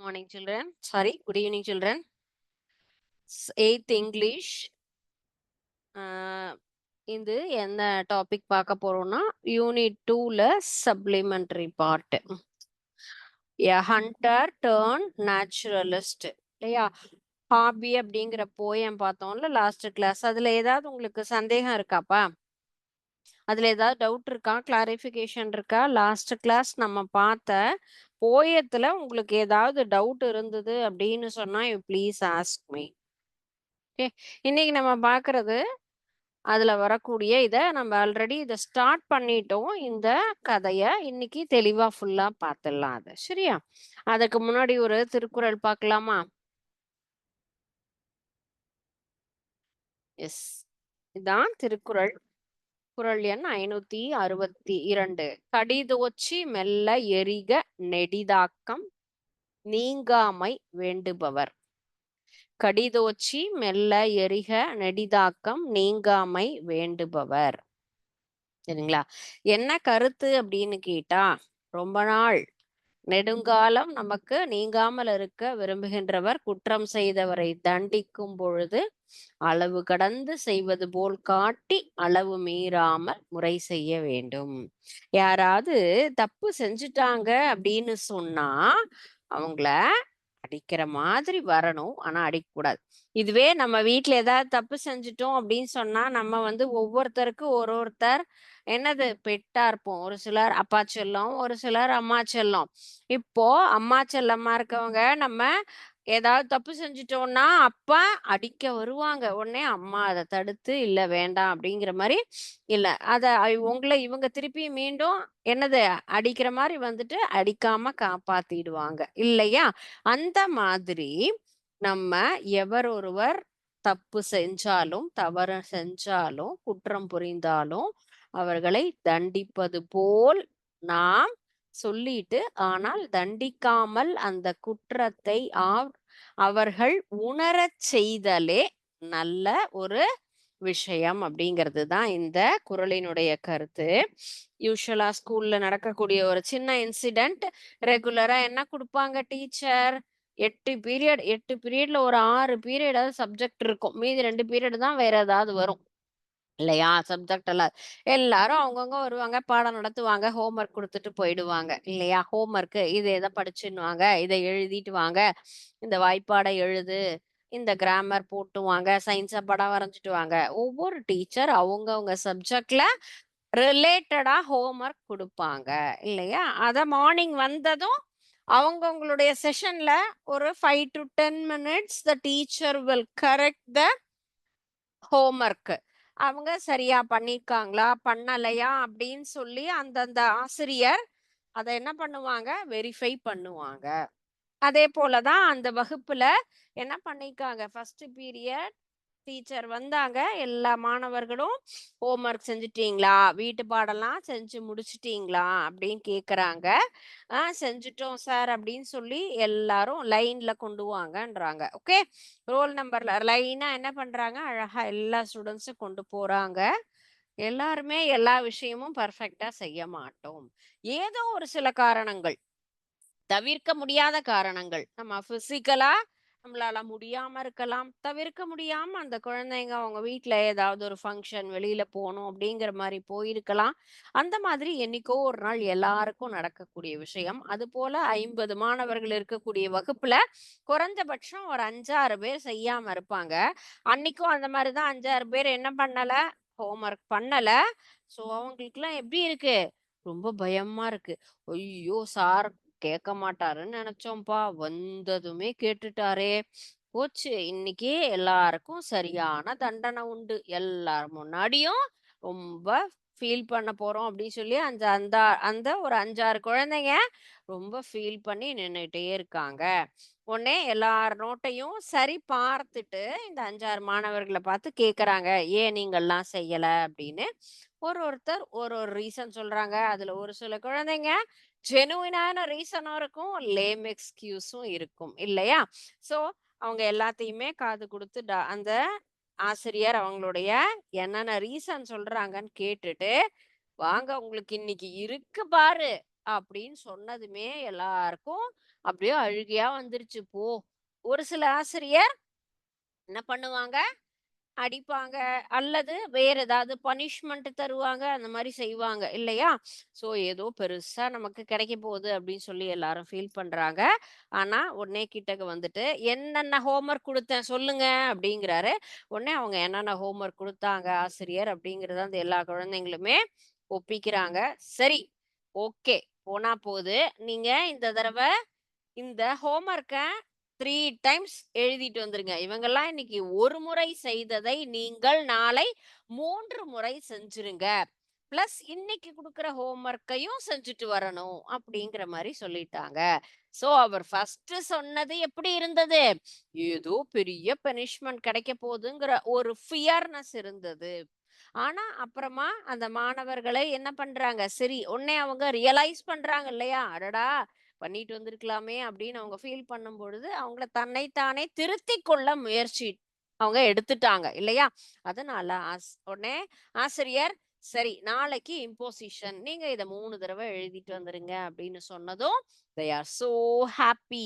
Morning, children. Sorry, good evening, children. Eighth English. இது என்ன topic பார்க்க போறோம்னா யூனிட் 2ல supplementary part. A hunter turned naturalist. இல்லையா? ஹாபி அப்படிங்கிற போயம் பார்த்தோம்ல லாஸ்ட் கிளாஸ். அதுல ஏதாவது உங்களுக்கு சந்தேகம் இருக்காப்பா? அதுல ஏதாவது டவுட் இருக்கா? கிளாரிஃபிகேஷன் இருக்கா? லாஸ்ட் கிளாஸ் நம்ம பார்த்த போயத்துல உங்களுக்கு ஏதாவது டவுட் இருந்தது அப்படின்னு சொன்னா you please ask me. Okay, இன்னைக்கு நம்ம பார்க்கறது அதுல வரக்கூடிய நம்ம ஆல்ரெடி இதை ஸ்டார்ட் பண்ணிட்டோம். இந்த கதைய இன்னைக்கு தெளிவா ஃபுல்லா பார்த்துடலாம். அது சரியா? அதுக்கு முன்னாடி ஒரு திருக்குறள் பார்க்கலாமா? எஸ், இதான் திருக்குறள். குறள் எண் 562. கடிதோச்சி மெல்ல எரிக நெடிதாக்கம் நீங்காமை வேண்டுபவர். கடிதோச்சி மெல்ல எரிக நெடிதாக்கம் நீங்காமை வேண்டுபவர். சரிங்களா? என்ன கருத்து அப்படின்னு கேட்டா, ரொம்ப நாள் நெடுங்காலம் நமக்கு நீங்காமல் இருக்க விரும்புகின்றவர் குற்றம் செய்தவரை தண்டிக்கும் பொழுது அளவு கடந்து செய்வது போல் காட்டி அளவு மீறாமல் முறை செய்ய வேண்டும். யாராவது தப்பு செஞ்சுட்டாங்க அப்படின்னு சொன்னா அவங்கள அடிக்கிற மாதிரி வரணும், ஆனா அடிக்கக்கூடாது. இதுவே நம்ம வீட்டுல ஏதாவது தப்பு செஞ்சுட்டோம் அப்படின்னு சொன்னா நம்ம ஒவ்வொருத்தருக்கு ஒருத்தர் என்னது பெட்டா இருப்போம். ஒரு சிலர் அப்பா செல்லம், ஒரு சிலர் அம்மா செல்லம். இப்போ அம்மா செல்லம்மா இருக்கவங்க நம்ம ஏதாவது தப்பு செஞ்சுட்டோம்னா அப்பா அடிக்க வருவாங்க. உடனே அம்மா அதை தடுத்து இல்ல வேண்டாம் அப்படிங்கிற மாதிரி இல்ல உங்களை இவங்க திருப்பி மீண்டும் என்னது அடிக்கிற மாதிரி அடிக்காம காப்பாத்திடுவாங்க இல்லையா? அந்த மாதிரி நம்ம எவர் ஒருவர் தப்பு செஞ்சாலும் தவறு செஞ்சாலும் குற்றம் புரிந்தாலும் அவர்களை தண்டிப்பது போல் நாம் சொல்லிட்டு, ஆனால் தண்டிக்காமல் அந்த குற்றத்தை அவர்கள் உணரச் செய்தலே நல்ல ஒரு விஷயம் அப்படிங்கிறது தான் இந்த குறளினுடைய கருத்து. யூஸ்வலா ஸ்கூல்ல நடக்கக்கூடிய ஒரு சின்ன இன்சிடென்ட் ரெகுலரா என்ன கொடுப்பாங்க டீச்சர்? 8 பீரியட்ல ஒரு 6 பீரியடாவது சப்ஜெக்ட் இருக்கும். மீதி 2 பீரியட் தான் வேற ஏதாவது வரும் இல்லையா? சப்ஜெக்ட் எல்லாம் எல்லாரும் அவங்கவுங்க வருவாங்க, பாடம் நடத்துவாங்க, ஹோம்ஒர்க் கொடுத்துட்டு போயிடுவாங்க இல்லையா? ஹோம்ஒர்க் இது எதை படிச்சுன்னுவாங்க, இதை எழுதிட்டு வாங்க, இந்த வாய்ப்பாடை எழுது, இந்த கிராமர் போட்டு வாங்க, சயின்ஸை படம் வரைஞ்சிட்டு வாங்க. ஒவ்வொரு டீச்சர் அவங்கவுங்க சப்ஜெக்ட்ல ரிலேட்டடா ஹோம்ஒர்க் கொடுப்பாங்க இல்லையா? அத மார்னிங் வந்ததும் அவங்கவுங்களுடைய செஷன்ல ஒரு 5 to 10 minutes the teacher will correct the homework. அவங்க சரியா பண்ணிருக்காங்களா பண்ணலையா அப்படின்னு சொல்லி அந்தந்த ஆசிரியர் அதை என்ன பண்ணுவாங்க, வெரிஃபை பண்ணுவாங்க. அதே போலதான் அந்த வகுப்புல என்ன பண்ணிருக்காங்க, ஃபர்ஸ்ட் பீரியட் டீச்சர் வந்தாங்க, எல்லா மாணவர்களும் ஹோம்ஒர்க் செஞ்சுட்டீங்களா, வீட்டு பாடம்லாம் செஞ்சு முடிச்சிட்டீங்களா அப்படின்னு கேக்குறாங்க. செஞ்சுட்டோம் சார் அப்படின்னு சொல்லி எல்லாரும் லைன்ல கொண்டு வாங்கன்றாங்க. ஓகே, ரோல் நம்பர்ல லைனா என்ன பண்றாங்க, அழகா எல்லா ஸ்டூடெண்ட்ஸும் கொண்டு போறாங்க. எல்லாருமே எல்லா விஷயமும் பர்ஃபெக்டா செய்ய மாட்டோம். ஏதோ ஒரு சில காரணங்கள், தவிர்க்க முடியாத காரணங்கள், நம்ம பிசிக்கலா நம்மளால முடியாம இருக்கலாம், தவிர்க்க முடியாம அந்த குழந்தைங்க அவங்க வீட்ல ஏதாவது ஒரு ஃபங்க்ஷன் வெளியில போகணும் அப்படிங்கிற மாதிரி போயிருக்கலாம். அந்த மாதிரி என்னைக்கோ ஒரு நாள் எல்லாருக்கும் நடக்கக்கூடிய விஷயம். அது போல 50 மாணவர்கள் இருக்கக்கூடிய வகுப்புல குறைஞ்சபட்சம் ஒரு 5-6 பேர் செய்யாம இருப்பாங்க. அன்னைக்கும் அந்த மாதிரிதான் 5-6 பேர் என்ன பண்ணல, ஹோம்ஒர்க் பண்ணல. சோ அவங்களுக்குலாம் எப்படி இருக்கு, ரொம்ப பயமா இருக்கு. ஐயோ சார் கேட்க மாட்டாருன்னு நினைச்சோம்ப்பா, வந்ததுமே கேட்டுட்டாரே, போச்சு இன்னைக்கு எல்லாருக்கும் சரியான தண்டனை உண்டு, எல்லார் முன்னாடியும் ரொம்ப ஃபீல் பண்ண போறோம் அப்படின்னு சொல்லி அந்த அந்த அந்த ஒரு 5-6 குழந்தைங்க ரொம்ப ஃபீல் பண்ணி நின்னுட்டே இருக்காங்க. உடனே எல்லார் நோட்டையும் சரி பார்த்துட்டு இந்த 5-6 மாணவர்களை பார்த்து கேக்குறாங்க, ஏன் நீங்கள்லாம் செய்யல அப்படின்னு. ஒருத்தர் ஒரு ரீசன் சொல்றாங்க. அதுல ஒரு சில குழந்தைங்க ஜெனுவினான ரீசனும் இருக்கும், லேம் எக்ஸ்கியூஸும் இருக்கும் இல்லையா? சோ அவங்க எல்லாத்தையுமே காது கொடுத்து அந்த ஆசிரியர் அவங்களுடைய என்னென்ன ரீசன் சொல்றாங்கன்னு கேட்டுட்டு, வாங்க உங்களுக்கு இன்னைக்கு இருக்கு பாரு அப்படின்னு சொன்னதுமே எல்லாருக்கும் அப்படியே அழுகையா வந்துருச்சு. போ. ஒரு சில ஆசிரியர் என்ன பண்ணுவாங்க, அடிப்பாங்க அல்லது வேற ஏதாவது பனிஷ்மெண்ட் தருவாங்க. அந்த மாரி செய்வாங்க இல்லையா? ஸோ ஏதோ பெருசா நமக்கு கிடைக்க போகுது அப்படின்னு சொல்லி எல்லாரும் ஃபீல் பண்றாங்க. ஆனா உடனே கிட்டக்க வந்துட்டு, "என்னென்ன ஹோம்வொர்க் குடுத்தேன் சொல்லுங்க" அப்படிங்கிறாரு. உடனே அவங்க என்னென்ன ஹோம்வொர்க் குடுத்தாங்க ஆசிரியர் அப்படிங்கிறத அந்த எல்லா குழந்தைங்களுமே ஒப்பிக்கிறாங்க. "சரி, ஓகே. போனா போது. நீங்க இந்த தடவ இந்த ஹோம்வொர்க்க 3 டைம்ஸ் எழுதிட்டு வந்துருங்க. இவங்கெல்லாம் இன்னைக்கு ஒரு முறை செய்ததை நீங்கள் நாளை 3 முறை செஞ்சுருங்க. பிளஸ் இன்னைக்கு குடுக்குற ஹோம்வொர்க்கையும் செஞ்சுட்டு வரணும்." அப்படிங்கிற மாரி சொல்லிட்டாங்க. சோ அவர் ஃபர்ஸ்ட் சொன்னது எப்படி இருந்தது? ஏதோ பெரிய பனிஷ்மென்ட் கிடைக்க போதுங்கிற ஒரு ஃபியர்னஸ் இருந்தது. ஆனா அப்புறமா அந்த மாணவர்களை என்ன பண்றாங்க, சரி உடனே அவங்க ரியலைஸ் பண்றாங்க இல்லையா? அடடா! பண்ணிட்டு வந்திருக்கலாமே அப்படின்னு அவங்க ஃபீல் பண்ணும்பொழுது, அவங்கள தன்னைத்தானே திருத்திக் கொள்ள முயற்சி அவங்க எடுத்துட்டாங்க இல்லையா? அதனால உடனே ஆசிரியர், "சரி நாளைக்கு இம்போசிஷன். நீங்க இத 3 தடவ எழுதிட்டு வந்துருங்க" அப்படின்னு சொன்னதும், they are so happy.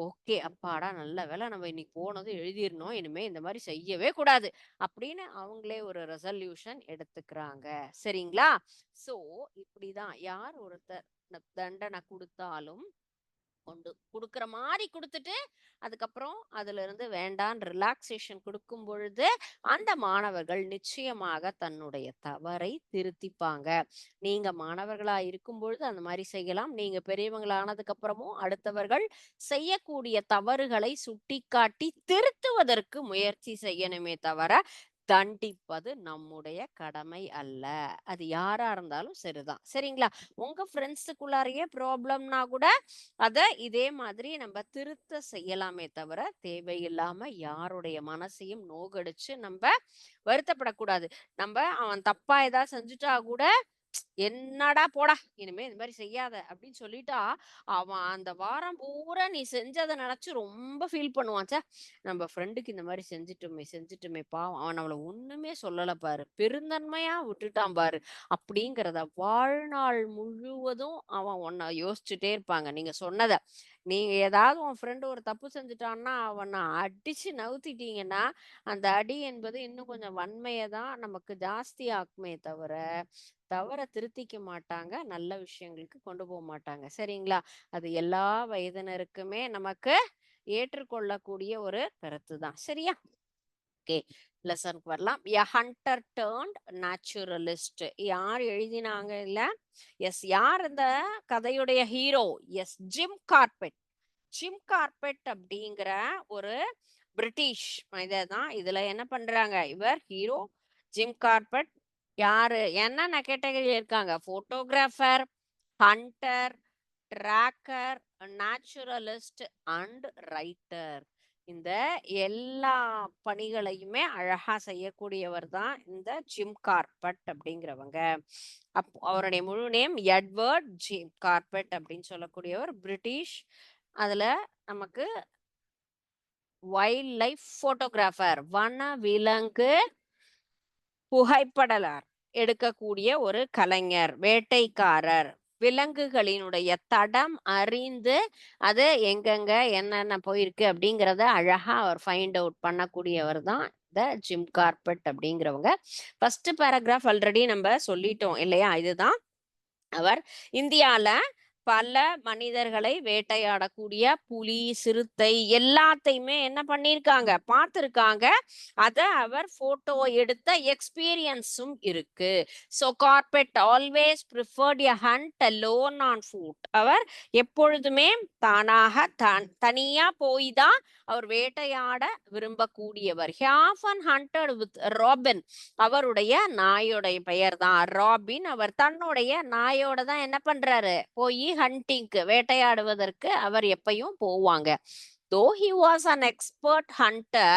Okay, அப்பாடா நல்ல வேளை நம்ம இன்னைக்கு போனதும் எழுதிறணும். இனிமே இந்த மாரி செய்யவே கூடாது. அப்படின்னு அவங்களே ஒரு ரெசல்யூஷன் எடுத்துக்கிறாங்க. சரிங்களா? சோ இப்படிதான் யார் ஒருத்தர் தண்டனை குடுத்தாலும் குடுக்குற மாரி குடுத்துட்டு, அதுக்கப்புறம் அதிலிருந்து வேண்டான்னு ரிலாக்சேஷன் குடுக்கும் பொழுது, அந்த மாணவர்கள் நிச்சயமாக தன்னுடைய தவறை திருத்திப்பாங்க. நீங்க மாணவர்களா இருக்கும்பொழுது அந்த மாரி செய்யலாம். நீங்க பெரியவங்களானதுக்கு அப்புறமும் அடுத்தவர்கள் செய்யக்கூடிய தவறுகளை சுட்டிக்காட்டி திருத்துவதற்கு முயற்சி செய்யணுமே தவிர, தண்டிப்பது நம்முடைய கடமை அல்ல. அது யாரா இருந்தாலும் சரிதான். சரிங்களா? உங்க ஃப்ரெண்ட்ஸுக்குள்ளாரையே ப்ராப்ளம்னா கூட அத இதே மாதிரி நம்ம திருத்த செய்யலாமே தவிர, தேவையில்லாம யாருடைய மனசையும் நோகடிச்சு நம்ப வருத்தப்படக்கூடாது. அவன் தப்பா ஏதாவது செஞ்சுட்டா கூட, "என்னடா போடா! இனிமே இந்த மாரி செய்யாத" அப்படின்னு சொல்லிட்டா, அவன் அந்த வாரம் பூரா நீ செஞ்சத நெனச்சு ரொம்ப ஃபீல் பண்ணுவான். நம்ம ஃப்ரெண்டுக்கு இந்த மாரி செஞ்சுட்டோமே செஞ்சுட்டோமே பாவம். அவன் நம்மள ஒண்ணுமே சொல்லல பாரு. பெருந்தன்மையா விட்டுட்டான் பாரு." அப்படிங்கிறத வாழ்நாள் முழுவதும் அவன் உன்ன யோசிச்சுட்டே இருப்பாங்க. நீங்க சொன்னத. நீங்க ஏதாவது உன் ஃப்ரெண்ட் ஒரு தப்பு செஞ்சுட்டான்னா, அவன அடிச்சு நவுத்திட்டீங்கன்னா, அந்த அடி என்பது இன்னும் கொஞ்சம் வன்மைய தான் நமக்கு ஜாஸ்தி ஆக்குமே தவிர, தவற திருத்திக்க மாட்டாங்க. நல்ல விஷயங்களுக்கு கொண்டு மாட்டாங்க. சரிங்களா? அது எல்லா வயதினருக்குமே நமக்கு ஏற்றுக்கொள்ளக்கூடிய ஒரு கருத்து தான். சரியா? ஓகே. லெசனுக்கு வரலாம். A hunter turned naturalist. யார் எழுதினாங்க இல்ல? எஸ். யார் இந்த கதையுடைய hero? Yes. Jim Corbett. Jim Corbett அப்படிங்கிற ஒரு பிரிட்டிஷ் இததான் இதுல என்ன பண்றாங்க? இவர் ஹீரோ ஜிம் கார்பெட். யாரு? என்னென்ன கேட்டகரி இருக்காங்க? Photographer, hunter, tracker, naturalist and writer. இந்த எல்லா பணிகளையுமே அழகா செய்யக்கூடியவர் தான் இந்த ஜிம் கார்பெட் அப்படிங்கிறவங்க. அவருடைய முழு நேம் எட்வர்ட் ஜிம் கார்பெட் அப்படின்னு சொல்லக்கூடியவர் பிரிட்டிஷ். அதுல நமக்கு வைல்ட் லைஃப் போட்டோகிராஃபர், வனவிலங்கு புகைப்படலார் எடுக்கக்கூடிய ஒரு கலைஞர், வேட்டைக்காரர். விலங்குகளினுடைய தடம் அறிந்து அது எங்கெங்க என்னென்ன போயிருக்கு அப்படிங்கிறத அழகா அவர் ஃபைண்ட் அவுட் பண்ணக்கூடியவர் தான் இந்த ஜிம் கார்பெட் அப்படிங்கிறவங்க. ஃபர்ஸ்ட் பேராகிராஃப் ஆல்ரெடி நம்ம சொல்லிட்டோம் இல்லையா? இதுதான் அவர் இந்தியால பல மனிதர்களை வேட்டையாடக்கூடிய புலி, சிறுத்தை எல்லாத்தையுமே என்ன பண்ணியிருக்காங்க? பார்த்திருக்காங்க. அத அவர் போட்டோ எடுத்த எக்ஸ்பீரியன்ஸும் இருக்கு. So Corbett always preferred a hunt alone on foot. அவர் எப்பொழுதுமே தனியா போய் தான் அவர் வேட்டையாட விரும்பக்கூடியவர். He often hunted with Robin. அவருடைய நாயோடைய பெயர் தான் ராபின். அவர் தன்னுடைய நாயோட தான் என்ன பண்றாரு? போய் ஹண்டிங்க்கு வேட்டையாடுவதற்கு அவர் எப்பயும் போவாங்க. Though he was an expert hunter,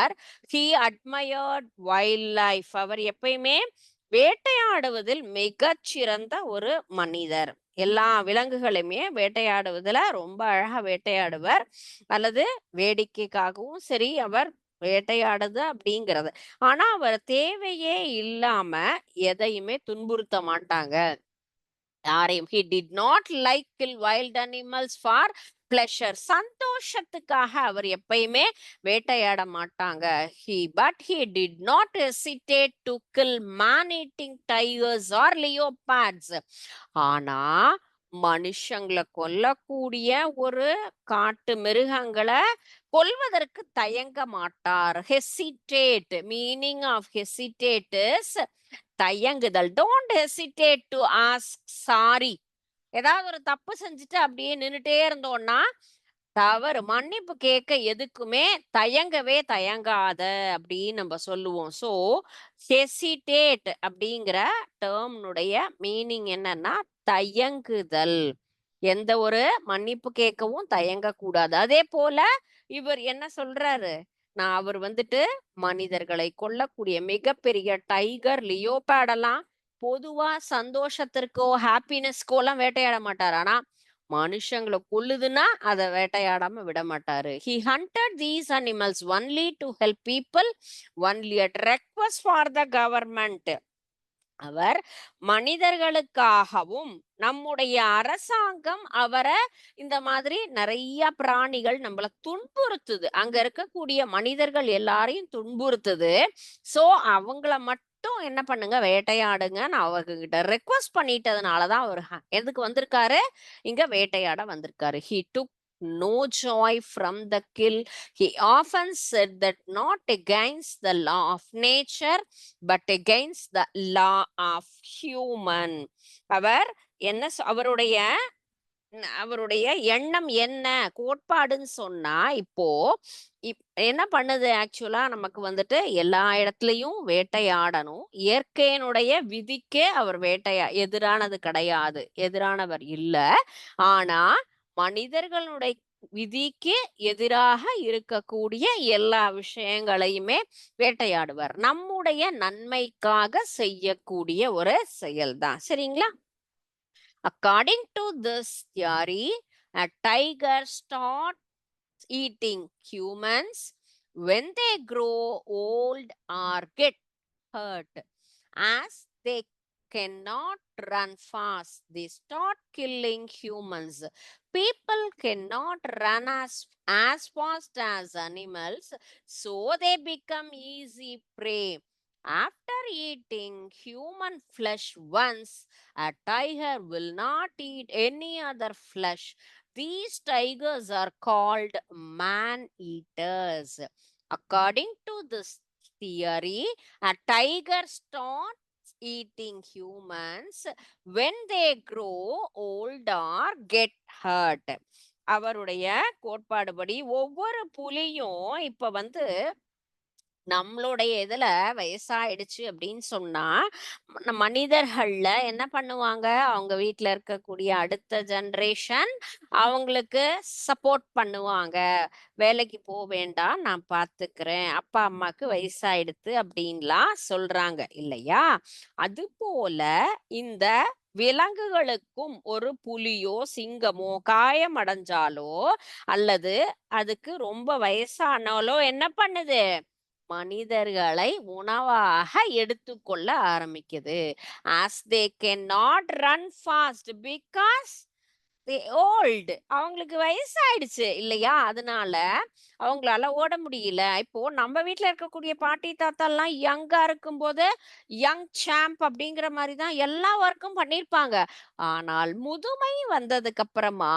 he admired wildlife. அவர் எப்பயுமே வேட்டையாடுவதில் மிகச்சிறந்த ஒரு மனிதர். எல்லா விலங்குகளையுமே வேட்டையாடுவதுல ரொம்ப அழகா வேட்டையாடுவர். அல்லது வேடிக்கைக்காகவும் சரி அவர் வேட்டையாடுது அப்படிங்கிறது. ஆனா அவர் தேவையே இல்லாம எதையுமே துன்புறுத்த மாட்டாங்க. யாரையும் he did not like kill wild animals for pleasure. சந்தோஷத்துக்காக அவர் எப்பயுமே வேட்டையாட மாட்டாங்க. But he did not hesitate to kill man-eating tigers or leopards. ஆனா மனுஷங்களை கொல்லக்கூடிய ஒரு காட்டு மிருகங்களை கொல்வதற்கு தயங்க மாட்டார். Hesitate, meaning of hesitate is தயங்குதல். Don't hesitate to ask sorry. ஏதாவது ஒரு தப்பு செஞ்சுட்டு அப்படியே நின்னுட்டே இருந்தோம்னா தவறு. மன்னிப்பு கேட்க எதுக்குமே தயங்கவே தயங்காத அப்படின்னு நம்ம சொல்லுவோம். ஸோ ஹெசிடேட் அப்படிங்கிற டேர்ம்னுடைய மீனிங் என்னன்னா தயங்குதல். எந்த ஒரு மன்னிப்பு கேட்கவும் தயங்க கூடாது. அதே போல இவர் என்ன சொல்றாரு, அவர் வந்துட்டு மனிதர்களை கொல்லக்கூடிய மிகப்பெரிய டைகர், லியோபேடெல்லாம் பொதுவா சந்தோஷத்திற்கோ ஹாப்பினஸ்க்கோ எல்லாம் வேட்டையாட மாட்டார். ஆனா மனுஷங்களை கொல்லுதுன்னா அதை வேட்டையாடாம விட மாட்டாரு. He hunted these animals only to help people, only at request for the government. அவர் மனிதர்களுக்காகவும் நம்முடைய அரசாங்கம் அவரை இந்த மாதிரி நிறைய பிராணிகள் நம்மள துன்புறுத்துது, அங்க இருக்கக்கூடிய மனிதர்கள் எல்லாரையும் துன்புறுத்துது. சோ அவங்கள மட்டும் என்ன பண்ணுங்க, வேட்டையாடுங்க நான் அவர்கிட்ட ரெக்வஸ்ட் பண்ணிட்டதுனாலதான் அவர் எதுக்கு வந்திருக்காரு, இங்க வேட்டையாட வந்திருக்காரு. He took no joy from the kill. He often said that not against the law of nature but against the law of human. அவர் என்ன அவருடைய அவருடைய எண்ணம் என்ன, கோட்பாடுன்னு சொன்னா இப்போ என்ன பண்ணுது, ஆக்சுவலா நமக்கு வந்துட்டு எல்லா இடத்துலயும் வேட்டையாடணும். இயற்கையினுடைய விதிக்கே அவர் எதிரானது கிடையாது, எதிரானவர் இல்ல. ஆனா மனிதர்களுடைய விதிக்கு எதிராக இருக்கக்கூடிய எல்லா விஷயங்களையுமே வேட்டையாடுவார். நம்முடைய நன்மைக்காக செய்யக்கூடிய ஒரு செயல்தான். சரிங்களா? According to this theory, a tiger starts eating humans when they grow old or get hurt. As they cannot run fast, they start killing humans. People cannot run as fast as animals, so they become easy prey. After eating human flesh once, a tiger will not eat any other flesh. These tigers are called man-eaters. According to this theory, a tiger starts eating humans when they grow old or get hurt. அவருடைய கோட்பாடுபடி ஒவ்வொரு புலியும் இப்ப நம்மளுடைய இதுல வயசாயிடுச்சு அப்படின்னு சொன்னா மனிதர்கள்ல என்ன பண்ணுவாங்க, அவங்க வீட்டுல இருக்கக்கூடிய அடுத்த ஜெனரேஷன் அவங்களுக்கு சப்போர்ட் பண்ணுவாங்க. வேலைக்கு போக வேண்டாம், நான் பாத்துக்கிறேன், அப்பா அம்மாக்கு வயசாயிடுத்து அப்படின்லாம் சொல்றாங்க இல்லையா? அது போல இந்த விலங்குகளுக்கும் ஒரு புலியோ சிங்கமோ காயம் அடைஞ்சாலோ அல்லது அதுக்கு ரொம்ப வயசானாலோ என்ன பண்ணுது, மனிதர்களை உணவாக எடுத்துக்கொள்ள ஆரம்பிக்குது. as they cannot run fast because they old. அவங்களுக்கு வயசாயிடுச்சு இல்லையா, அதனால அவங்களால ஓட முடியல. இப்போ நம்ம வீட்டுல இருக்கக்கூடிய பாட்டி தாத்தா எல்லாம் யங்கா இருக்கும் போது யங் சாம்ப் அப்படிங்கிற மாதிரி தான் எல்லா ஒர்க்கும் பண்ணிருப்பாங்க. ஆனால் முதுமை வந்ததுக்கு அப்புறமா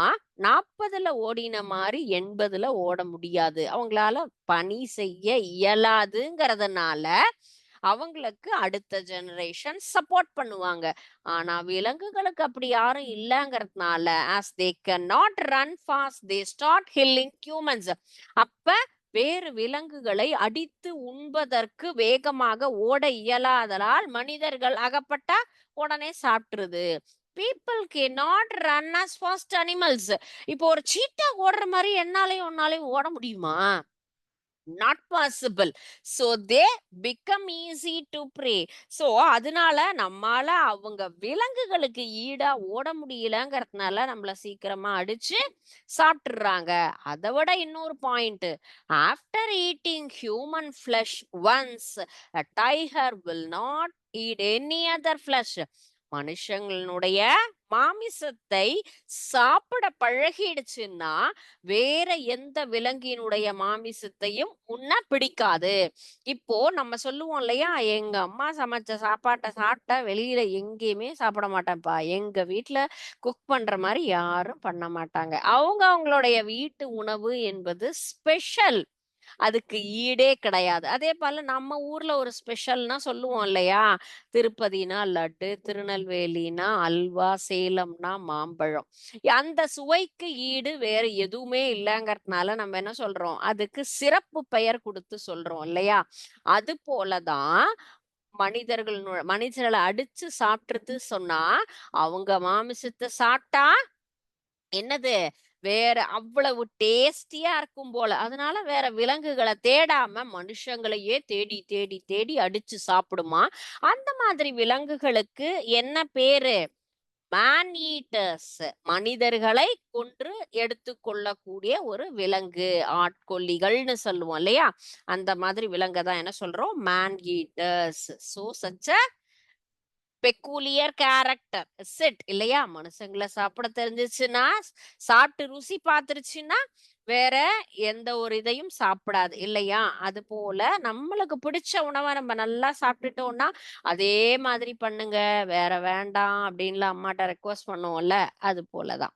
40ல ஓடின மாதிரி 80ல ஓட முடியாது, அவங்களால பணி செய்ய இயலாதுங்கிறதுனால அவங்களுக்கு அடுத்த ஜெனரேஷன் சப்போர்ட் பண்ணுவாங்க. ஆனா விலங்குகளுக்கு அப்படி யாரும் இல்லங்கிறதுனால as they cannot run fast, they start killing humans. அப்ப வேறு விலங்குகளை அடித்து உண்பதற்கு வேகமாக ஓட இயலாததால் மனிதர்கள் அகப்பட்டா உடனே சாப்பிட்டுருது. people cannot run as fast animals. இப்போ ஒரு சீட்டா ஓடுற மாதிரி என்னாலையும் ஒன்னாலையும் ஓட முடியுமா? not possible. So they become easy to prey. So அதனால நம்மால அவங்க விலங்குகளுக்கு ஈடா ஓட முடியலங்கிறதுனால நம்மள சீக்கிரமா அடிச்சு சாப்பிட்டுறாங்க. அதை விட இன்னொரு point, after eating human flush once, a tiger will not eat any other flesh. மனுஷங்களுடைய மாமிசத்தை சாப்பிட பழகிடுச்சுன்னா வேற எந்த விலங்கினுடைய மாமிசத்தையும் உண்ண பிடிக்காது. இப்போ நம்ம சொல்லுவோம் இல்லையா, எங்க அம்மா சமைச்ச சாப்பாட்டை சாப்பிட்டா வெளியில எங்கேயுமே சாப்பிட மாட்டேன்ப்பா. எங்க வீட்ல குக் பண்ற மாதிரி யாரும் பண்ண மாட்டாங்க. அவங்களுடைய வீட்டு உணவு என்பது ஸ்பெஷல். அதுக்கு ஈடே கிடையாது. அதே போல நம்ம ஊர்ல ஒரு ஸ்பெஷல்னா சொல்லுவோம் இல்லையா? திருப்பதினா லட்டு, திருநெல்வேலினா அல்வா, சேலம்னா மாம்பழம். அந்த சுவைக்கு ஈடு வேற எதுவுமே இல்லங்கிறதுனால நம்ம என்ன சொல்றோம்? அதுக்கு சிறப்பு பெயர் குடுத்து சொல்றோம் இல்லையா? அது போல தான் மனிதர்கள அடிச்சு சாப்பிட்டுறது சொன்னா, அவங்க மாமிசத்த சாப்பிட்டா என்னது? வேற அவ்வளவு டேஸ்டியா இருக்கும் போல. அதனால வேற விலங்குகள தேடாம மனுஷங்களையே தேடி, தேடி, தேடி அடிச்சு சாப்பிடுமாம். அந்த மாதிரி விலங்குகளுக்கு என்ன பேரு? Man eaters. மனிதர்களை கொன்று எடுத்துக்கொள்ளக்கூடிய ஒரு விலங்கு. ஆட்கொல்லிகள்னு சொல்லுவோம் இல்லையா? அந்த மாதிரி விலங்க தான் என்ன சொல்றோம்? Man eaters. So such a peculiar character is இல்லையா? மனுஷங்கள சாப்பிட தெரிஞ்சுச்சுன்னா, சாப்பிட்டு ருசி பார்த்துருச்சுன்னா, வேற எந்த ஒரு இதையும் சாப்பிடாது இல்லையா? அது போல நம்மளுக்கு பிடிச்ச உணவ நம்ம நல்லா சாப்பிட்டுட்டோம்னா, அதே மாதிரி பண்ணுங்க, வேற வேண்டாம் அப்படின்லாம் அம்மாட்ட ரெக்வெஸ்ட் பண்ணுவோம்ல, அது போல தான்.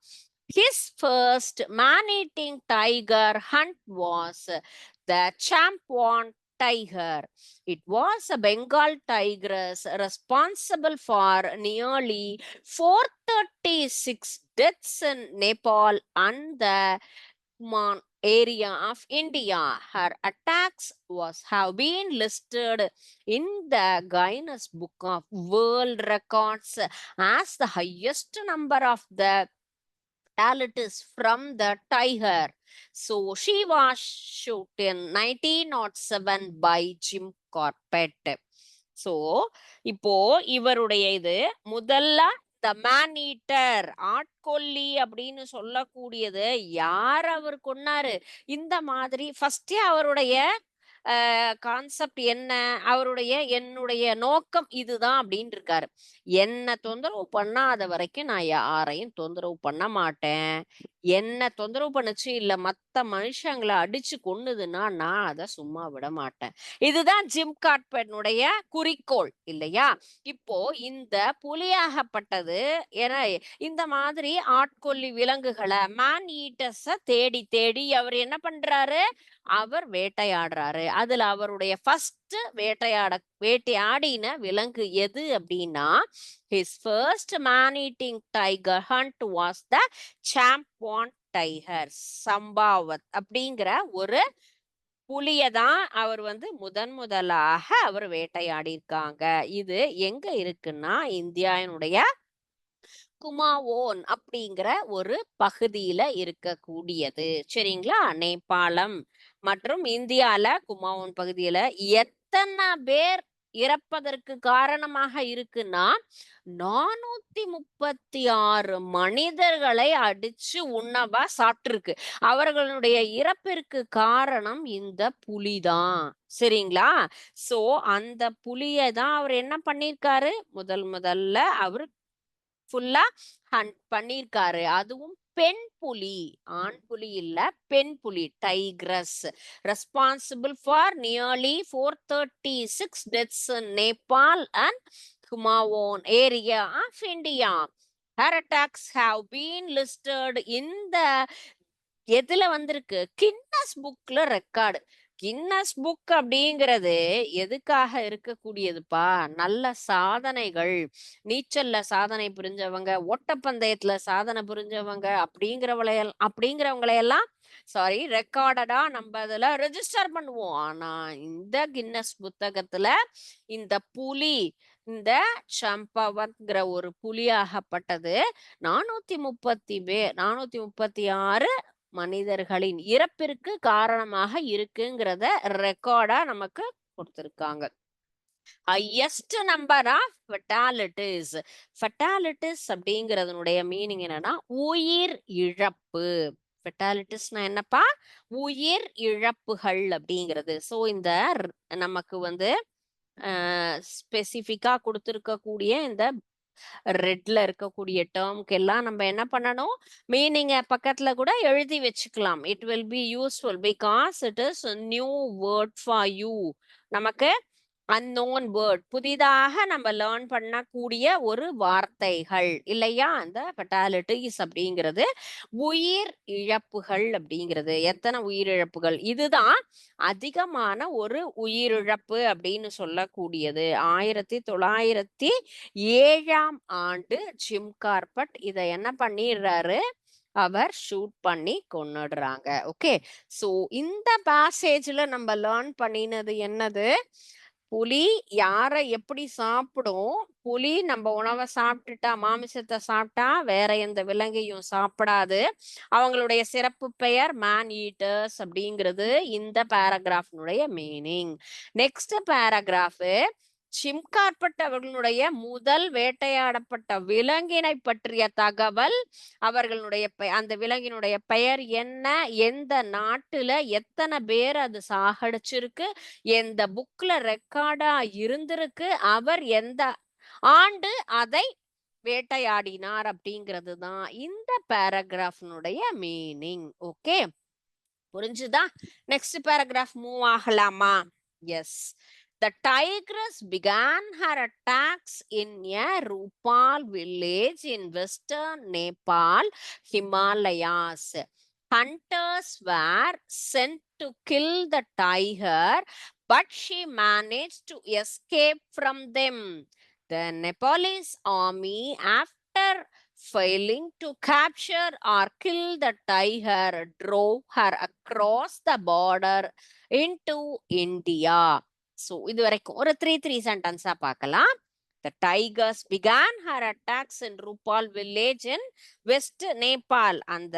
His first man-eating tiger hunt was the Champwan tiger. It was a Bengal tigress responsible for nearly 436 deaths in Nepal and the Kumaon area of India. Her attacks have been listed in the Guinness Book of World Records as the highest number of the fatalities from the tiger. So she was shot in 1907 by Jim Corbett. So இப்போ இவருடைய இது முதல்ல the man eater ஆட்கொல்லி அப்படின்னு சொல்லக்கூடியது யார் அவர் கொன்னாரு? இந்த மாதிரி ஃபர்ஸ்டே அவருடைய கான்செப்ட் என்ன? என்னுடைய நோக்கம் இதுதான் அப்படின்னு இருக்காரு. என்ன தொந்தரவு பண்ணாத வரைக்கும் நான் யாரையும் தொந்தரவு பண்ண மாட்டேன். என்ன தொந்தரவு பண்ணுச்சு, இல்ல மத்த மனுஷங்கள அடிச்சு கொன்னுதுன்னா, நான் அத சும்மா விட மாட்டேன். இதுதான் ஜிம் கார்பெட்டுடைய குறிக்கோள் இல்லையா? இப்போ இந்த புலியாகப்பட்டது ஏன்னா இந்த மாதிரி ஆட்கொல்லி விலங்குகள மேன் ஈட்டர்ஸ தேடி தேடி அவர் என்ன பண்றாரு? அவர் வேட்டையாடுறாரு. அதுல அவருடைய ஃபர்ஸ்ட் வேட்டையாடின விலங்கு எது அப்படின்னா, his first man-eating tiger hunt was the Champwan tiger. Champawat அப்படிங்கிற ஒரு புலிய தான் அவர் முதலாக அவர் வேட்டையாடி இருக்காங்க. இது எங்க இருக்குன்னா, இந்தியாவினுடைய குமாவோன் அப்படிங்கிற ஒரு பகுதியில இருக்கக்கூடியது. சரிங்களா? நேபாளம் மற்றும் இந்தியால குமாவோன் பகுதியில எத்தனை பேர் இறப்பதற்கு காரணமாக இருக்குன்னா 436 மனிதர்களை அடிச்சு உணவா சாப்பிட்டிருக்கு. அவர்களுடைய இறப்பிற்கு காரணம் இந்த புலிதான். சரிங்களா? சோ அந்த புலிய தான் அவர் என்ன பண்ணிருக்காரு? முதல்ல அவரு ஃபுல்லா ஹண்ட் பண்ணியிருக்காரு. அதுவும் பெண் புலி. ஆண் புலி இல்ல, பெண் புலி. Tigress. Responsible for nearly 436 deaths in Nepal and Kumaon area of India. Her attacks have been listed in the எதுல வந்திருக்கு? கின்னஸ் புக்ல ரெக்கார்டு. கின்னஸ் புக் அப்படிங்கிறது எதுக்காக இருக்கக்கூடியதுப்பா? நல்ல சாதனைகள், நீச்சல்ல சாதனை புரிஞ்சவங்க, ஓட்டப்பந்தயத்துல சாதனை புரிஞ்சவங்க அப்படிங்கிறவங்களையெல்லாம் ரெக்கார்டடா நம்ம அதுல ரெஜிஸ்டர் பண்ணுவோம். ஆனா இந்த கின்னஸ் புத்தகத்துல இந்த புலி, இந்த சம்பவத்ங்கிற ஒரு புலியாகப்பட்டது 436 மனிதர்களின் இறப்பிற்கு காரணமாக இருக்குங்கிறத ரெக்கார்டா நமக்கு கொடுத்திருக்காங்க. Highest number of fatalities. Fatalities அப்படிங்கிறதுனுடைய மீனிங் என்னன்னா உயிர் இழப்பு. ஃபெட்டாலிட்டிஸ்னா என்னப்பா? உயிர் இழப்புகள் அப்படிங்கிறது. ஸோ இந்த நமக்கு ஸ்பெசிஃபிக்கா கொடுத்திருக்கக்கூடிய இந்த ரெட்ல இருக்கக்கூடிய டேர்ம்க்கு எல்லாம் நம்ம என்ன பண்ணணும், மீனிங்க பக்கத்துல கூட எழுதி வச்சுக்கலாம். It will be useful because it is new word for you. நமக்கு அன்னோன் வேர்ட், புதிதாக நம்ம லேர்ன் பண்ணக்கூடிய ஒரு வார்த்தைகள் இல்லையா? அந்த ஃபெட்டாலிட்டிஸ் அப்படிங்கிறது உயிர் இழப்புகள் அப்படிங்கிறது. எத்தனை உயிரிழப்புகள்? இதுதான் அதிகமான ஒரு உயிரிழப்பு அப்படின்னு சொல்லக்கூடியது. 1907ஆம் ஆண்டு ஜிம் கார்பெட் இதை என்ன பண்ணிடுறாரு, அவர் ஷூட் பண்ணி கொன்னுடுறாங்க. ஓகே, சோ இந்த பேசேஜ்ல நம்ம லேர்ன் பண்ணினது என்னது, புலி யாரை எப்படி சாப்பிடும், புலி நம்ம உணவை சாப்பிட்டுட்டா, மாமிசத்தை சாப்பிட்டா வேற எந்த விலங்கையும் சாப்பிடாது. அவங்களுடைய சிறப்பு பெயர் மேன் ஈட்டர்ஸ் அப்படிங்கிறது இந்த பேராகிராஃபினுடைய meaning. Next paragraph, Jim Corbett அவர்களுடைய முதல் வேட்டையாடப்பட்ட விலங்கினை பற்றிய தகவல், அவர்களுடைய அந்த விலங்கினுடைய பெயர் என்ன, எந்த நாட்டுல எத்தனை பேர் அது சாகடிச்சிருக்கு, எந்த புக்ல ரெக்கார்டா இருந்திருக்கு, அவர் எந்த ஆண்டு அதை வேட்டையாடினார் அப்படிங்கிறது தான் இந்த பேராகிராஃபினுடைய மீனிங். ஓகே, புரிஞ்சுதா? நெக்ஸ்ட் பேராகிராஃப் மூவ் ஆகலாமா? Yes. The tigress began her attacks in a Rupal village in western Nepal, Himalayas. Hunters were sent to kill the tiger, but she managed to escape from them. The Nepalese army, after failing to capture or kill the tiger, drove her across the border into India. So இது வரைக்கும் ஒரு 3 சென்டென்ஸா பார்க்கலாம். The tigers began her attacks in Rupal village in West Nepal. அந்த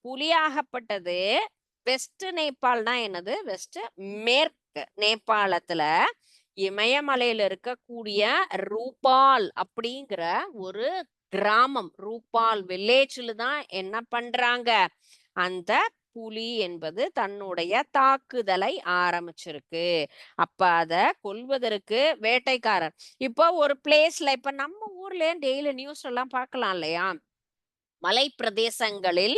புலியாகப்பட்டது west நேபாள்னா என்னது, west மேற்கு நேபாளத்துல இமயமலையில இருக்கக்கூடிய ரூபால் அப்படிங்கிற ஒரு கிராமம், ரூபால் வில்லேஜ்ல தான் என்ன பண்றாங்க, அந்த புலி என்பது தன்னுடைய தாக்குதலை ஆரம்பிச்சிருக்கு. அப்ப அத கொல்வதற்கு வேட்டைக்காரர், இப்போ ஒரு பிளேஸ்ல, இப்ப நம்ம ஊர்ல டெய்லி நியூஸ் எல்லாம் பார்க்கலாம் இல்லையா, மலை பிரதேசங்களில்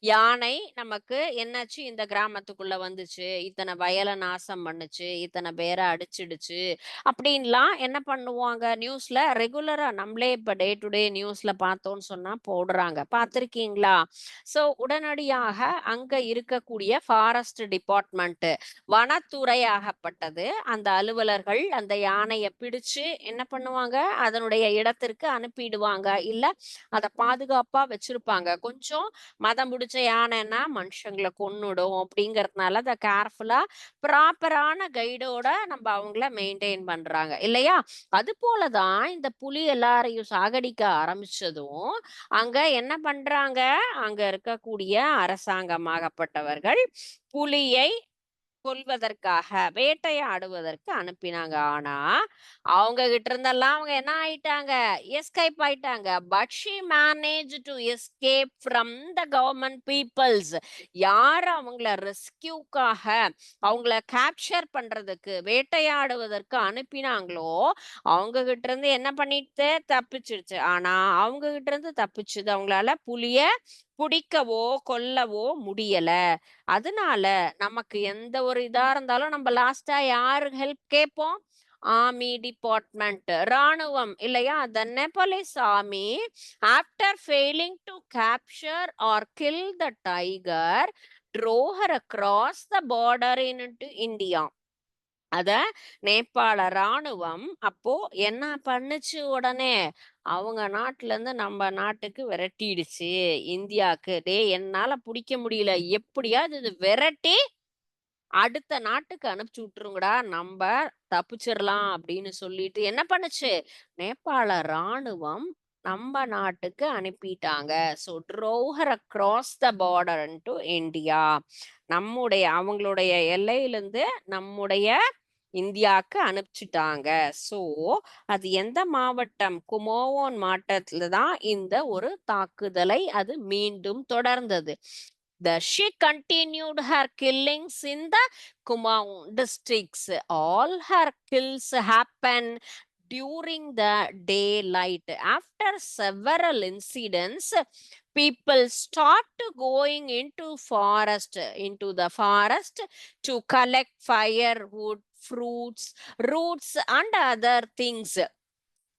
யானை நமக்கு என்னாச்சு, இந்த கிராமத்துக்குள்ள வந்துச்சு, இத்தனை வயலை நாசம் பண்ணுச்சு, இத்தனை பேரை அடிச்சிடுச்சு அப்படின்லாம் என்ன பண்ணுவாங்க, நியூஸ்ல ரெகுலரா நம்மளே இப்ப டே டு டே நியூஸ்ல பார்த்தோம்னு சொன்னா போடுறாங்க, பார்த்திருக்கீங்களா? சோ உடனடியாக அங்க இருக்கக்கூடிய ஃபாரஸ்ட் டிபார்ட்மெண்ட், வனத்துறை ஆகப்பட்டது, அந்த அலுவலர்கள் அந்த யானையை பிடிச்சு என்ன பண்ணுவாங்க, அதனுடைய இடத்திற்கு அனுப்பிடுவாங்க. இல்ல அதை பாதுகாப்பா வச்சிருப்பாங்க. கொஞ்சம் மதம் பிடிச்ச யானைன்னா மனுஷங்களை கொன்னுடும் அப்படிங்கறதுனால அதை கேர்ஃபுல்லா ப்ராப்பரான கைடோட நம்ம அவங்கள மெயின்டைன் பண்றாங்க இல்லையா? அது போலதான் இந்த புலி எல்லாரையும் சாகடிக்க ஆரம்பிச்சதும் அங்க என்ன பண்றாங்க, அங்க இருக்கக்கூடிய அரசாங்கமாகப்பட்டவர்கள் புலியை கொல்வதற்காக, வேட்டையாடுவதற்கு அனுப்பினாங்க. ஆனா அவங்க கிட்ட இருந்தெல்லாம் அவங்க என்ன ஆயிட்டாங்க, எஸ்கேப் ஆயிட்டாங்க. But she manage to escape from the government peoples. யார் அவங்கள ரெஸ்கியூக்காக, அவங்கள கேப்சர் பண்றதுக்கு, வேட்டையாடுவதற்கு அனுப்பினாங்களோ அவங்க கிட்ட இருந்து என்ன பண்ணிட்டு தப்பிச்சிருச்சு. ஆனா அவங்க கிட்ட இருந்து தப்பிச்சது அவங்களால புலிய பிடிக்கவோ கொல்லவோ முடியல. அதனால நமக்கு எந்த ஒரு இதா இருந்தாலும் நம்ம லாஸ்டா யாரு ஹெல்ப் கேட்போம், ஆர்மி டிபார்ட்மெண்ட், ராணுவம் இல்லையா? the Nepalese army, after failing to capture or kill the tiger, drove her across the border into India. அத நேபாள ராணுவம் அப்போ என்ன பண்ணுச்சு, உடனே அவங்க நாட்டுல இருந்து நம்ம நாட்டுக்கு விரட்டிடுச்சு, இந்தியாவுக்கு. டே என்னால பிடிக்க முடியல, எப்படியாவது இது விரட்டி அடுத்த நாட்டுக்கு அனுப்பிச்சு விட்டுருங்கடா, நம்ம தப்பிச்சிடலாம் அப்படின்னு சொல்லிட்டு என்ன பண்ணுச்சு, நேபாள ராணுவம் நம்ம நாட்டுக்கு அனுப்பிட்டாங்க. So drove her across the border to India. நம்முடைய அவங்களுடைய எல்லையிலிருந்து நம்முடைய இந்தியாவுக்கு அனுப்பிச்சிட்டாங்க. ஸோ அது எந்த மாவட்டம், குமோவோன் மாவட்டத்துல தான் இந்த ஒரு தாக்குதலை அது மீண்டும் தொடர்ந்தது. She continued her killings in the Kumaon districts. All her kills happened during the daylight. After several incidents, people start going into the forest to collect firewood, fruits, roots and other things.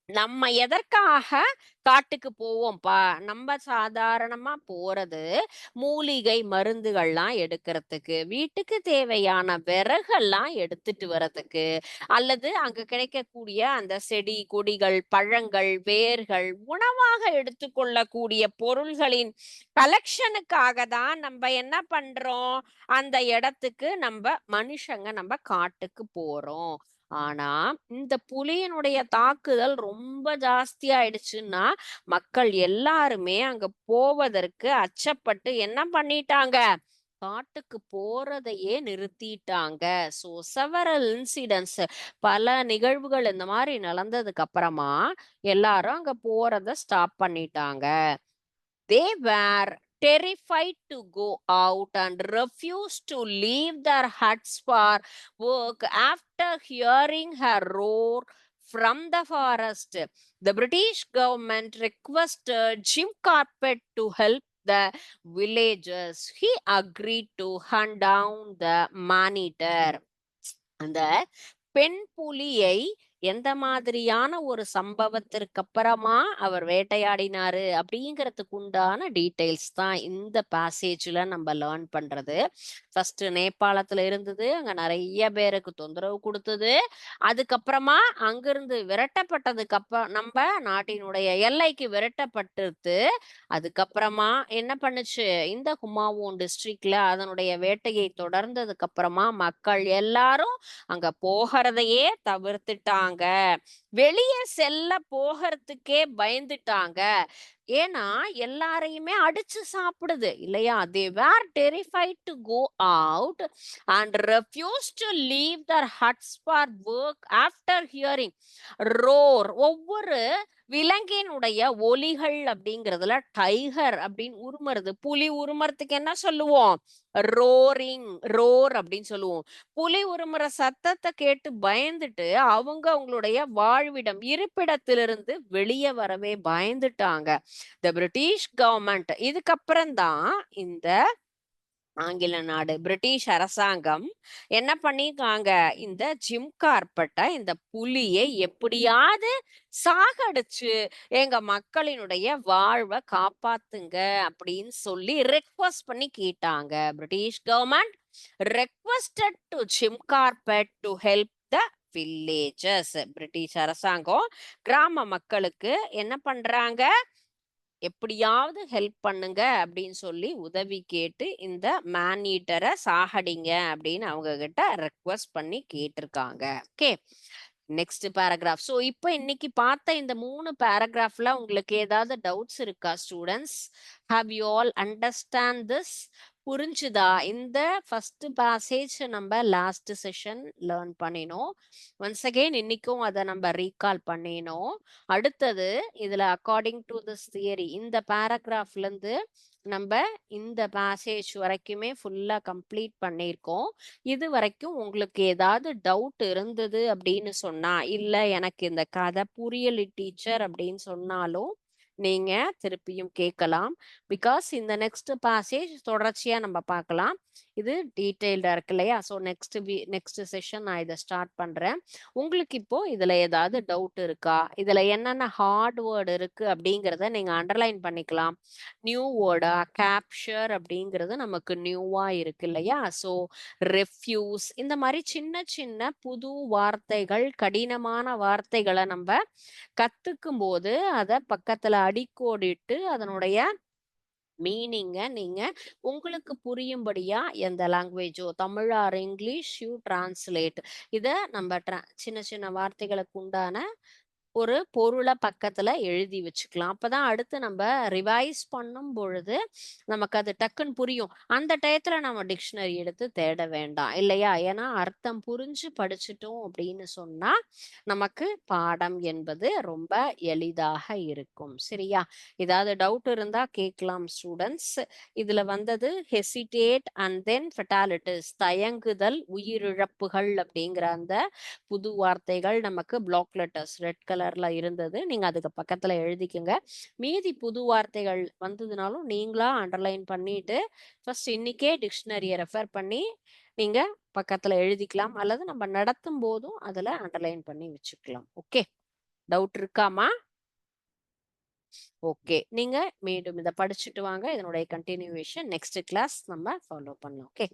நம்ம எதற்காக காட்டுக்கு போவோம்ப்பா? நம்ம சாதாரணமா போறது மூலிகை மருந்துகள்லாம் எடுக்கிறதுக்கு, வீட்டுக்கு தேவையான விறகெல்லாம் எடுத்துட்டு வரதுக்கு, அல்லது அங்க கிடைக்கக்கூடிய அந்த செடி கொடிகள், பழங்கள், வேர்கள், உணவாக எடுத்துக்கொள்ளக்கூடிய பொருள்களின் கலெக்ஷனுக்காக தான் நம்ம என்ன பண்றோம்? அந்த இடத்துக்கு நம்ம காட்டுக்கு போறோம். ஆனா இந்த புலியினுடைய தாக்குதல் ரொம்ப ஜாஸ்தியாயிடுச்சுன்னா மக்கள் எல்லாருமே அங்க போவதற்கு அச்சப்பட்டு என்ன பண்ணிட்டாங்க? காட்டுக்கு போறதையே நிறுத்திட்டாங்க. சோ செவரல் இன்சிடென்ட்ஸ், பல நிகழ்வுகள் இந்த மாதிரி நடந்ததுக்கு அப்புறமா எல்லாரும் அங்க போறத ஸ்டாப் பண்ணிட்டாங்க. They were terrified to go out and refused to leave their huts for work after hearing her roar from the forest. The British government requested Jim Carpet to help the villagers. He agreed to hunt down the man-eater. அந்த பெண் புலியை எந்த மாதிரியான ஒரு சம்பவத்திற்கு அப்புறமா அவர் வேட்டையாடினாரு அப்படிங்கிறதுக்கு உண்டான டீடைல்ஸ் தான் இந்த பேசேஜ்ல நம்ம லேர்ன் பண்றது. ஃபர்ஸ்ட் நேபாளத்துல இருந்தது, அங்க நிறைய பேருக்கு தொந்தரவு கொடுத்தது. அதுக்கப்புறமா அங்கிருந்து விரட்டப்பட்டதுக்கு அப்புறம் நம்ம நாட்டினுடைய எல்லைக்கு விரட்டப்பட்டு அதுக்கப்புறமா என்ன பண்ணுச்சு? இந்த குமாவோன் டிஸ்ட்ரிக்ட்ல அதனுடைய வேட்டையை தொடர்ந்ததுக்கு அப்புறமா மக்கள் எல்லாரும் அங்க போகிறதையே தவிர்த்துட்டாங்க. வெளியே செல்ல போகிறதுக்கே பயந்துட்டாங்க. ஏன்னா எல்லாரையுமே அடிச்சு சாப்பிடுது இல்லையா? They were terrified to go out and refused to leave their huts for work after hearing roar. ஒவ்வொரு விலங்கினுடைய ஒலிகள் அப்படிங்கிறதுல டைகர் அப்படின்னு உருமறது, புலி உருமறதுக்கு என்ன சொல்லுவோம்? ரோரிங், ரோர் அப்படின்னு சொல்லுவோம். புலி உருமுற சத்தத்தை கேட்டு பயந்துட்டு அவங்களுடைய வாழ்விடம், இருப்பிடத்திலிருந்து வெளியே வரவே பயந்துட்டாங்க. த பிரிட்டிஷ் கவர்மெண்ட் இதுக்கப்புறம் தான் இந்த ஆங்கில நாடு, பிரிட்டிஷ் அரசாங்கம் என்ன பண்ணிருக்காங்க? இந்த ஜிம் கார்பெட்டை, இந்த புலியை எப்படியாவது சாகடிச்சு எங்க மக்களினுடைய வாழ்வை காப்பாத்துங்க அப்படின்னு சொல்லி ரெக்வஸ்ட் பண்ணி கேட்டாங்க. British government requested to Jim Corbett to help the villages. British அரசாங்கம் கிராம மக்களுக்கு என்ன பண்றாங்க? எப்படியாவது ஹெல்ப் பண்ணுங்க அப்படின்னு சொல்லி உதவி கேட்டு இந்த மேன் ஈட்டரை சாகடிங்க அப்படின்னு அவங்க கிட்ட ரெக்வஸ்ட் பண்ணி கேட்டிருக்காங்க. Okay, next paragraph. ஸோ இப்போ இன்னைக்கு பார்த்த இந்த 3 பேராகிராஃப்ல உங்களுக்கு ஏதாவது டவுட்ஸ் இருக்கா students? Have you all understand this? புரிஞ்சுதா? இந்த ஃபர்ஸ்ட் பேசேஜ் நம்ம லாஸ்ட் செஷன் லேர்ன் பண்ணினோம். ஒன்ஸ் அகெயின் இன்னைக்கும் அதை நம்ம ரீகால் பண்ணினோம். அடுத்தது இதுல அக்கார்டிங் டு திஸ் தியரி இந்த பேராகிராஃப்ல இருந்து நம்ம இந்த பேசேஜ் வரைக்குமே ஃபுல்லா கம்ப்ளீட் பண்ணியிருக்கோம். இது வரைக்கும் உங்களுக்கு ஏதாவது டவுட் இருந்தது அப்படின்னு சொன்னா, இல்ல எனக்கு இந்த கதை புரியல டீச்சர் அப்படின்னு சொன்னாலும் நீங்க திருப்பியும் கேட்கலாம். பிகாஸ் இந்த நெக்ஸ்ட் பேசேஜ் தொடர்ச்சியா நம்ம பார்க்கலாம். இது டீடைல்டா இருக்கு இல்லையா? ஸோ நெக்ஸ்ட் செஷன் நான் இதை ஸ்டார்ட் பண்றேன். உங்களுக்கு இப்போ இதுல ஏதாவது டவுட் இருக்கா? இதுல என்னென்ன ஹார்ட் வேர்டு இருக்கு அப்படிங்கிறத நீங்க அண்டர்லைன் பண்ணிக்கலாம். நியூ வேர்டா கேப்சர் அப்படிங்கிறது நமக்கு நியூவா இருக்கு இல்லையா? ஸோ ரெஃப்யூஸ், இந்த மாதிரி சின்ன சின்ன புது வார்த்தைகள், கடினமான வார்த்தைகளை நம்ம கத்துக்கும் போது அதை பக்கத்துல அடிக்கோடிட்டு அதனுடைய மீனிங்க நீங்க உங்களுக்கு புரியும்படியா எந்த லாங்குவேஜோ, Tamil or English, you translate. இத நம்ம சின்ன சின்ன வார்த்தைகளுக்கு உண்டான ஒரு பொருளை பக்கத்துல எழுதி வச்சுக்கலாம். அப்பதான் அடுத்து நம்ம ரிவைஸ் பண்ணும் பொழுது நமக்கு அது டக்குன்னு புரியும். அந்த டயத்துல நம்ம டிக்ஷனரி எடுத்து தேட வேண்டாம் இல்லையா? ஏன்னா அர்த்தம் புரிஞ்சு படிச்சுட்டோம் அப்படின்னு சொன்னா நமக்கு பாடம் என்பது ரொம்ப எளிதாக இருக்கும். சரியா? ஏதாவது டவுட் இருந்தா கேட்கலாம் ஸ்டூடெண்ட்ஸ். இதுல வந்தது ஹெசிடேட் அண்ட் தென் ஃபெட்டாலிட்டிஸ், தயங்குதல், உயிரிழப்புகள் அப்படிங்கிற அந்த புது வார்த்தைகள் நமக்கு பிளாக் லெட்டர்ஸ் ரெட் கலர்ல இருந்தது. நீங்க அதுக்கு பக்கத்துல எழுதிக்கங்க. மீதி புது வார்த்தைகள் வந்ததுனாலும் நீங்களா அண்டர்லைன் பண்ணிட்டு ஃபர்ஸ்ட் இன்னைக்கே டிக்ஷனரியை ரெஃபர் பண்ணி நீங்க பக்கத்துல எழுதிக்கலாம், அல்லது நம்ம நடத்தும் போதும் அதுல அண்டர்லைன் பண்ணி வச்சுக்கலாம். ஓகே, டவுட் இருக்காமா? ஓகே, நீங்க மீண்டும் இதை படிச்சுட்டு வாங்க. இதனுடைய கண்டினியூவேஷன் நெக்ஸ்ட் கிளாஸ் நம்ம ஃபாலோ பண்ணலாம். Okay,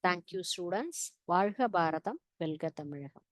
thank you students. வாழ்க பாரதம், வெல்க தமிழகம்.